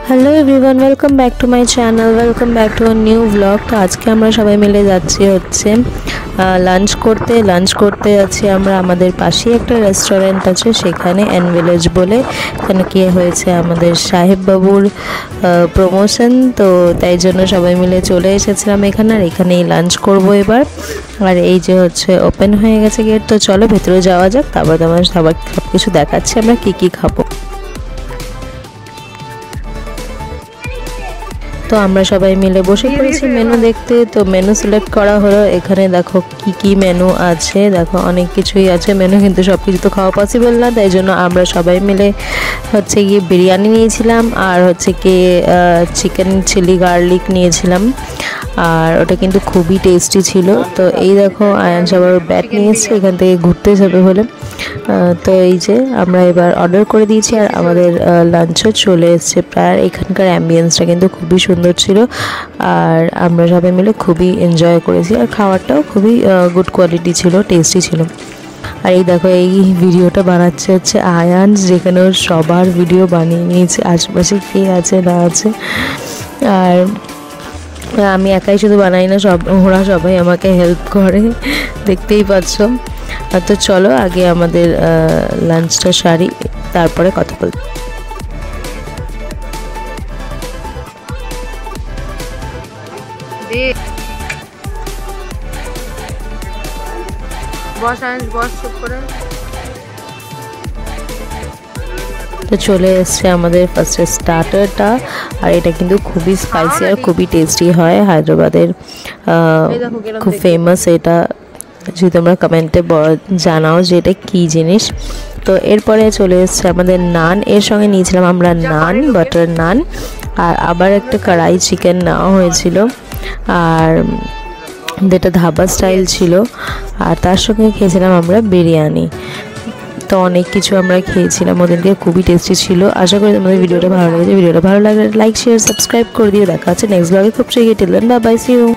Hello everyone, welcome back to my channel, welcome back to a new vlog. तो आज के আমরা সবাই মিলে যাচ্ছি হচ্ছে লাঞ্চ করতে যাচ্ছি আমরা। আমাদের পাশেই একটা রেস্টুরেন্ট আছে, সেখানে এন ভিলেজ বলে। এখানে কি হয়েছে, আমাদের সাহেব বাবুর প্রমোশন, তো তাই জন্য সবাই মিলে চলে এসেছিলাম এখানে। আর এখানেই লাঞ্চ করব এবার। আর এই যে হচ্ছে ওপেন হয়ে গেছে গেট, তো চলো ভেতরে যাওয়া যাক, তারপর তোমার সব কিছু দেখাচ্ছি আমরা কি খাবো। তো আমরা সবাই মিলে বসে পড়েছি মেনু দেখতে। তো মেনু সিলেক্ট করা হলো। এখানে দেখো কি মেনু আছে, দেখো অনেক কিছুই আছে মেনু, কিন্তু সব কিছু তো খাওয়া পসিবল না, তাই জন্য আমরা সবাই মিলে হচ্ছে গিয়ে বিরিয়ানি নিয়েছিলাম, আর হচ্ছে কি চিকেন চিলি গার্লিক নিয়েছিলাম, আর ওটা কিন্তু খুবই টেস্টি ছিল। তো এই দেখো আয়ান সবার ব্যাট নিয়ে এসছে এখান থেকে ঘুরতে যাবে বলে। তো এই যে আমরা এবার অর্ডার করে দিয়েছি, আর আমাদের লাঞ্চও চলে এসছে প্রায়। এখানকার অ্যাম্বিয়েন্সটা কিন্তু খুবই সুন্দর ছিল, আর আমরা সবাই মিলে খুবই এনজয় করেছি, আর খাবারটাও খুবই গুড কোয়ালিটি ছিল, টেস্টি ছিল। আর এই দেখো এই ভিডিওটা বানাচ্ছে হচ্ছে আয়ান, যেখানে ওর সবার ভিডিও বানিয়ে নিয়েছে, আশেপাশে কে আছে না আছে। আর আমি একাই শুধু বানাই না, ওরা সবাই আমাকে হেল্প করে, দেখতেই পাচ্ছ। তো চলো আগে আমাদের লাঞ্চটা সারি, তারপরে কথা বলবো। তো চলে এসছে আমাদের ফার্স্টে স্টার্টারটা, আর এটা কিন্তু খুবই স্পাইসি আর খুবই টেস্টি হয়, হায়দ্রাবাদের খুব ফেমাস এটা। যদি তোমরা কমেন্টে জানাও যে এটা কী জিনিস। তো এরপরে চলে এসছে আমাদের নান, এর সঙ্গে নিয়েছিলাম আমরা নান, বাটার নান, আর আবার একটা কড়াই চিকেন নেওয়া হয়েছিল, আর যেটা ধাবা স্টাইল ছিল, আর তার সঙ্গে খেয়েছিলাম আমরা বিরিয়ানি। তো অনেক কিছু আমরা খেয়েছিলাম ওদেরকে, খুবই টেস্টি ছিল। আশা করি তোমাদের ভিডিওটা ভালো লেগেছে। ভিডিওটা ভালো লাগলে লাইক শেয়ার সাবস্ক্রাইব করে দিয়ে দেখা হচ্ছে নেক্সট ব্লগে খুব শিগগিরই। Till then bye bye, see you.